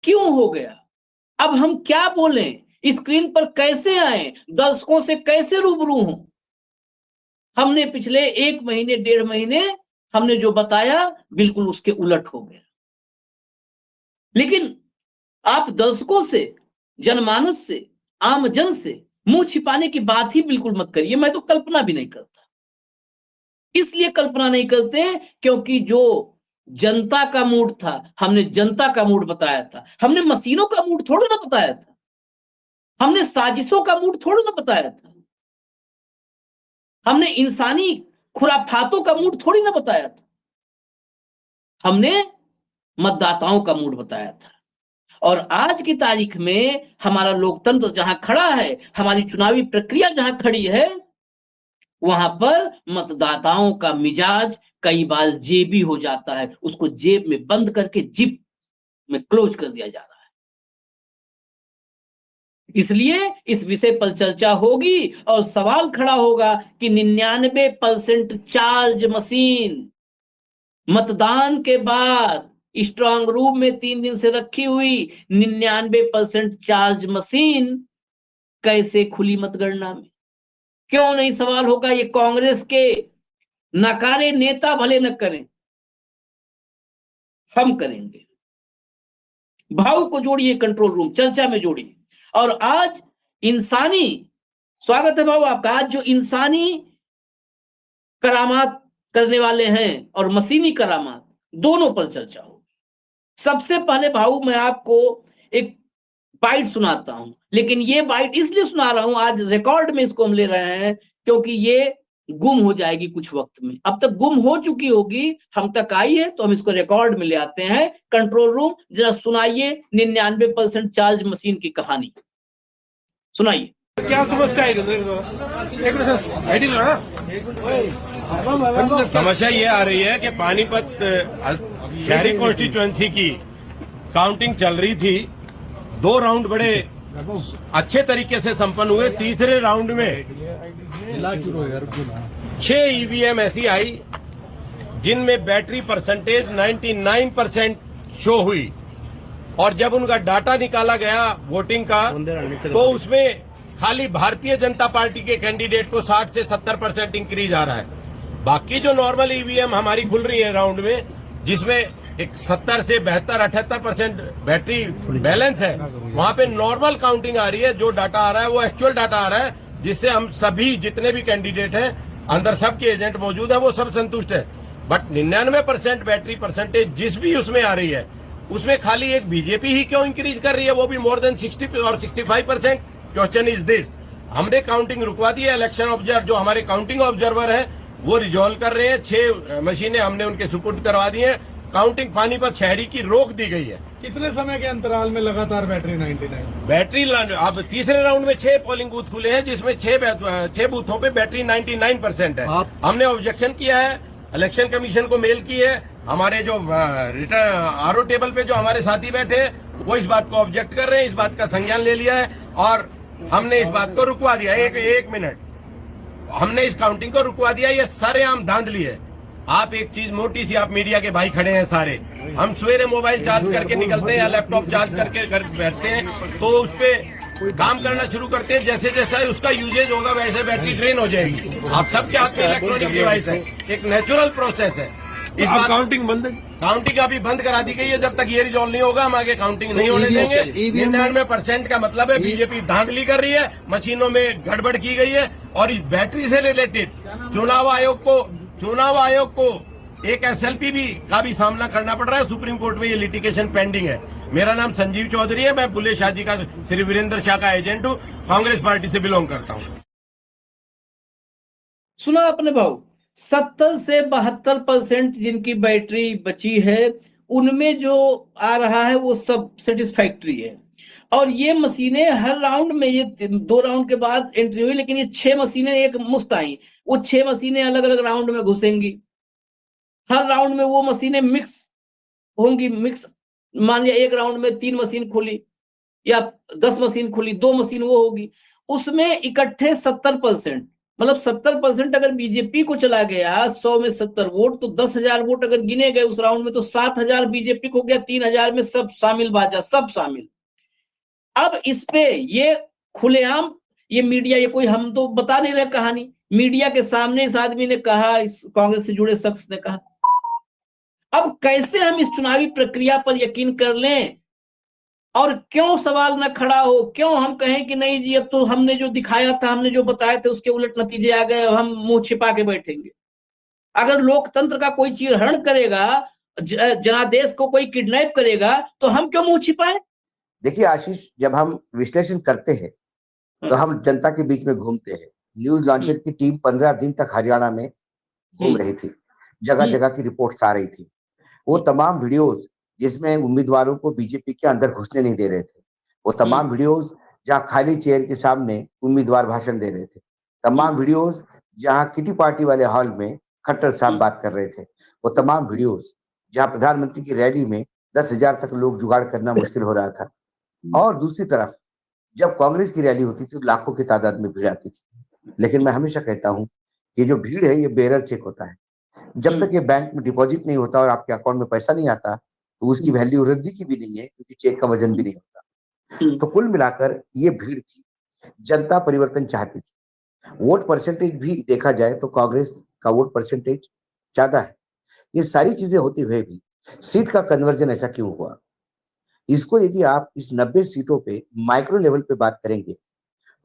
क्यों हो गया? अब हम क्या बोलें? स्क्रीन पर कैसे आए? दर्शकों से कैसे रूबरू हों? हमने पिछले 1 महीने, 1.5 महीने हमने जो बताया बिल्कुल उसके उलट हो गया। लेकिन आप दर्शकों से, जनमानस से, आमजन से मुंह छिपाने की बात ही बिल्कुल मत करिए। मैं तो कल्पना भी नहीं करता। इसलिए कल्पना नहीं करते क्योंकि जो जनता का मूड था, हमने जनता का मूड बताया था। हमने मशीनों का मूड थोड़ा ना बताया था। हमने साजिशों का मूड थोड़ा ना बताया था। हमने इंसानी खुराफातों का मूड थोड़ी ना बताया था। हमने मतदाताओं का मूड बताया था। और आज की तारीख में हमारा लोकतंत्र जहां खड़ा है, हमारी चुनावी प्रक्रिया जहां खड़ी है, वहां पर मतदाताओं का मिजाज कई बार जेबी हो जाता है। उसको जेब में बंद करके जिप में क्लोज कर दिया जा रहा है। इसलिए इस विषय पर चर्चा होगी और सवाल खड़ा होगा कि 99% चार्ज मशीन मतदान के बाद स्ट्रांग रूम में 3 दिन से रखी हुई 99% चार्ज मशीन कैसे खुली मतगणना में? क्यों नहीं सवाल होगा? ये कांग्रेस के नकारे नेता भले न करें, हम करेंगे। भाव को जोड़िए, कंट्रोल रूम चर्चा में जोड़िए। और आज इंसानी स्वागत है भाव आपका। आज जो इंसानी करामात करने वाले हैं और मशीनी करामात, दोनों पर चर्चा हो। सबसे पहले भाऊ मैं आपको एक बाइट सुनाता हूं, लेकिन ये बाइट इसलिए सुना रहा हूं, आज रिकॉर्ड में इसको हम ले रहे हैं क्योंकि ये गुम हो जाएगी कुछ वक्त में। अब तक गुम हो चुकी होगी, हम तक आई है तो हम इसको रिकॉर्ड में ले आते हैं। कंट्रोल रूम जरा सुनाइए 99% चार्ज मशीन की कहानी सुनाइए। क्या समस्या है? एक समस्या ये आ रही है कि पानीपत शहरी कॉन्स्टिट्यूएंसी की काउंटिंग चल रही थी। 2 राउंड बड़े अच्छे तरीके से संपन्न हुए। तीसरे राउंड में 6 ईवीएम ऐसी आई जिनमें बैटरी परसेंटेज 99% शो हुई, और जब उनका डाटा निकाला गया वोटिंग का तो उसमें खाली भारतीय जनता पार्टी के कैंडिडेट को 60 से 70% इंक्रीज आ रहा है। बाकी जो नॉर्मल ईवीएम हमारी खुल रही है राउंड में, जिसमें एक 70 से 72-78% बैटरी बैलेंस है, वहां पे नॉर्मल काउंटिंग आ रही है। जो डाटा आ रहा है वो एक्चुअल डाटा आ रहा है, जिससे हम सभी जितने भी कैंडिडेट हैं अंदर सबके एजेंट मौजूद है, वो सब संतुष्ट है। बट 99% बैटरी परसेंटेज जिस भी उसमें आ रही है, उसमें खाली एक बीजेपी ही क्यों इंक्रीज कर रही है, वो भी मोर देन 60 और 65%? Question is this. हमने काउंटिंग रुकवा दी है। इलेक्शन ऑब्जर्वर जो हमारे काउंटिंग ऑब्जर्वर है वो रिजॉल्व कर रहे हैं। 6 मशीनें हमने उनके सुपुर्द करवा दी हैं। काउंटिंग पानीपत शहरी की रोक दी गई है। कितने समय के अंतराल में लगातार बैटरी 99? बैटरी अब तीसरे राउंड में 6 पोलिंग बूथ खुले हैं, जिसमें 6 बूथों पे बैटरी 99% है। हमने ऑब्जेक्शन किया है, इलेक्शन कमीशन को मेल की है। हमारे जो रिटर्न आरओ टेबल पे जो हमारे साथी बैठे हैं वो इस बात को ऑब्जेक्ट कर रहे हैं, इस बात का संज्ञान ले लिया है और हमने इस बात को रुकवा दिया। एक मिनट, हमने इस काउंटिंग को रुकवा दिया। ये सरेआम धांधली है। आप एक चीज मोटी सी, आप मीडिया के भाई खड़े हैं सारे, हम सवेरे मोबाइल चार्ज करके निकलते हैं या लैपटॉप चार्ज करके घर बैठते हैं तो उस पे काम करना शुरू करते हैं। जैसे जैसे उसका यूजेज होगा वैसे बैटरी ड्रेन हो जाएगी। आप सबके हाथ में इलेक्ट्रॉनिक डिवाइस है, एक नेचुरल प्रोसेस है। इस बार काउंटिंग बंद है? काउंटिंग अभी बंद करा दी गई है। जब तक ये रिजॉल्व नहीं होगा हम आगे काउंटिंग नहीं होने देंगे। 99% का मतलब है बीजेपी धांधली कर रही है, मशीनों में गड़बड़ की गई है। और इस बैटरी से रिलेटेड चुनाव आयोग को एक एसएलपी का भी सामना करना पड़ रहा है। सुप्रीम कोर्ट में ये लिटिगेशन पेंडिंग है। मेरा नाम संजीव चौधरी है, मैं बुल्ले शाह जी का श्री वीरेंद्र शाह का एजेंट हूँ, कांग्रेस पार्टी से बिलोंग करता हूँ। सुना अपने भाव, 70 से 72% जिनकी बैटरी बची है उनमें जो आ रहा है वो सब सेटिस्फैक्ट्री है। और ये मशीनें हर राउंड में, ये 2 राउंड के बाद एंट्री हुई, लेकिन ये 6 मशीनें एक मुश्त आई। वो 6 मशीनें अलग अलग राउंड में घुसेंगी। हर राउंड में वो मशीनें मिक्स होंगी। मिक्स मान लिया एक राउंड में 3 मशीन खुली या 10 मशीन खुली, 2 मशीन वो होगी, उसमें इकट्ठे 70%। मतलब 70% अगर बीजेपी को चला गया, 100 में 70 वोट, तो 10,000 वोट अगर गिने गए उस राउंड में, तो 7,000 बीजेपी को गया, 3,000 में सब शामिल, बाजा सब शामिल। अब इस पे ये खुलेआम ये मीडिया, ये कोई हम तो बता नहीं रहे कहानी, मीडिया के सामने इस आदमी ने कहा, इस कांग्रेस से जुड़े शख्स ने कहा। अब कैसे हम इस चुनावी प्रक्रिया पर यकीन कर लें, और क्यों सवाल न खड़ा हो, क्यों हम कहें कि नहीं जी अब तो हमने जो दिखाया था, हमने जो बताए थे उसके उलट नतीजे आ गए, अब हम मुंह छिपा के बैठेंगे। अगर लोकतंत्र का कोई चीरहरण करेगा, जनादेश को कोई किडनैप करेगा, तो हम क्यों मुंह छिपाए? देखिए आशीष, जब हम विश्लेषण करते हैं तो हम जनता के बीच में घूमते हैं। न्यूज लॉन्चर की टीम 15 दिन तक हरियाणा में घूम रही थी, जगह जगह की रिपोर्ट्स आ रही थी। वो तमाम वीडियोस जिसमें उम्मीदवारों को बीजेपी के अंदर घुसने नहीं दे रहे थे, वो तमाम वीडियोस जहां खाली चेयर के सामने उम्मीदवार भाषण दे रहे थे, तमाम वीडियोस जहां किटी पार्टी वाले हॉल में खट्टर साहब बात कर रहे थे, वो तमाम वीडियोस जहां प्रधानमंत्री की रैली में 10,000 तक लोग जुगाड़ करना मुश्किल हो रहा था, और दूसरी तरफ जब कांग्रेस की रैली होती थी तो लाखों की तादाद में भीड़ आती थी। लेकिन मैं हमेशा कहता हूं कि जो भीड़ है ये बेरर चेक होता है। जब तक ये बैंक में डिपॉजिट नहीं होता और आपके अकाउंट में पैसा नहीं आता तो उसकी वैल्यू वृद्धि की भी नहीं है, क्योंकि चेक का वजन भी नहीं होता। तो कुल मिलाकर ये भीड़ थी, जनता परिवर्तन चाहती थी। वोट परसेंटेज भी देखा जाए तो कांग्रेस का वोट परसेंटेज ज्यादा है। ये सारी चीजें होते हुए भी सीट का कन्वर्जन ऐसा क्यों हुआ? इसको यदि आप इस 90 सीटों पे माइक्रो लेवल पे बात करेंगे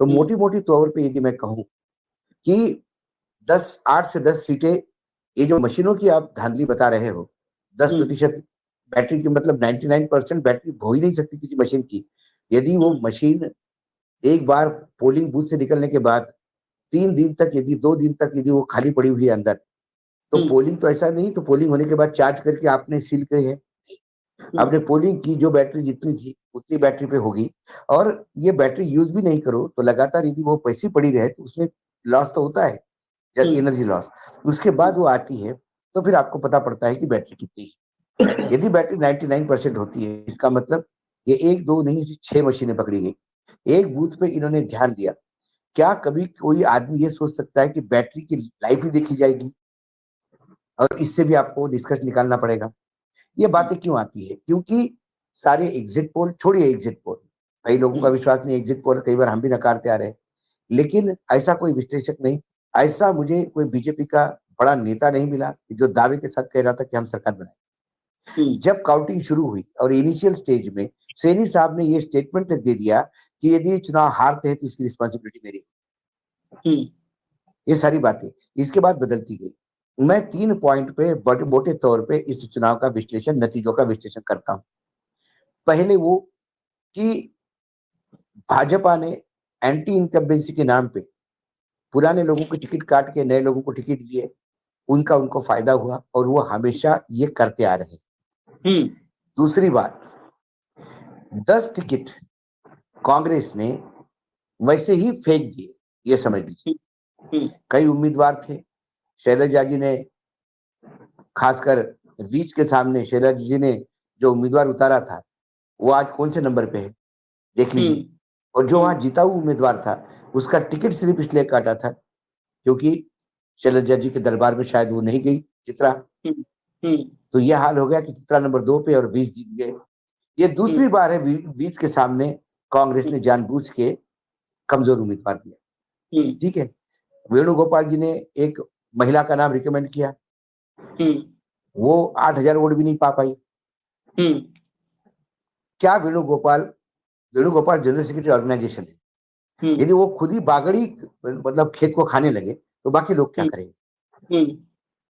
तो मोटी मोटी तौर पे यदि मैं कहूं कि 8 से 10 सीटें, ये जो मशीनों की आप धांधली बता रहे हो, 10% बैटरी की, मतलब 99% बैटरी हो ही नहीं सकती किसी मशीन की। यदि वो मशीन एक बार पोलिंग बूथ से निकलने के बाद 3 दिन तक, यदि 2 दिन तक यदि वो खाली पड़ी हुई है अंदर, तो पोलिंग तो ऐसा नहीं, तो पोलिंग होने के बाद चार्ज करके आपने सील करी है, आपने पोलिंग की, जो बैटरी जितनी थी उतनी बैटरी पे होगी, और ये बैटरी यूज भी नहीं करो तो लगातार यदि वो पैसे पड़ी रहे तो उसमें लॉस तो होता है, जब एनर्जी लॉस। उसके बाद वो आती है तो फिर आपको पता पड़ता है कि बैटरी कितनी है। यदि बैटरी 99% होती है, इसका मतलब ये 1 2 नहीं, 6 मशीनें पकड़ी गई, एक बूथ पे इन्होंने ध्यान दिया। क्या कभी कोई आदमी ये सोच सकता है कि बैटरी की लाइफ ही देखी जाएगी और इससे भी आपको निष्कर्ष निकालना पड़ेगा? ये बातें क्यों आती है? क्योंकि सारे एग्जिट पोल छोड़िए, एग्जिट पोल कई लोगों का विश्वास नहीं, एग्जिट पोल कई बार हम भी नकारते आ रहे हैं, लेकिन ऐसा कोई विश्लेषक नहीं, ऐसा मुझे कोई बीजेपी का बड़ा नेता नहीं मिला जो दावे के साथ कह रहा था कि हम सरकार बनाए। जब काउंटिंग शुरू हुई और इनिशियल स्टेज में सैनी साहब ने ये स्टेटमेंट तक दे दिया कि यदि चुनाव हारते हैं तो इसकी रिस्पॉन्सिबिलिटी मेरी। ये सारी बातें इसके बाद बदलती गई। मैं 3 पॉइंट पे मोटे तौर पे इस चुनाव का विश्लेषण, नतीजों का विश्लेषण करता हूं। पहले वो कि भाजपा ने एंटी इनकम्बेंसी के नाम पे पुराने लोगों को टिकट काट के नए लोगों को टिकट दिए, उनको फायदा हुआ, और वो हमेशा ये करते आ रहे हैं। दूसरी बात, 10 टिकट कांग्रेस ने वैसे ही फेंक दिए, ये समझ लीजिए। कई उम्मीदवार थे, शैलजा जी ने, खासकर रीच के सामने शैलजा जी ने जो उम्मीदवार उतारा था वो आज कौन से नंबर पे है देख लीजिए। और जो वहां जीता हुआ उम्मीदवार था उसका टिकट सिर्फ इसलिए काटा था क्योंकि शैलजा जी के दरबार में शायद वो नहीं गई चित्रा, तो यह हाल हो गया कि चित्रा नंबर 2 पे और वीच जीत गए। ये दूसरी बार है वीच के सामने कांग्रेस ने जानबूझ के कमजोर उम्मीदवार दिया। ठीक है, वेणुगोपाल जी ने एक महिला का नाम रिकमेंड किया, वो 8,000 वोट भी नहीं पा पाई। क्या वेणुगोपाल जनरल सेक्रेटरी ऑर्गेनाइजेशन है, यदि वो खुद ही बागड़ी मतलब खेत को खाने लगे तो बाकी लोग क्या करेंगे?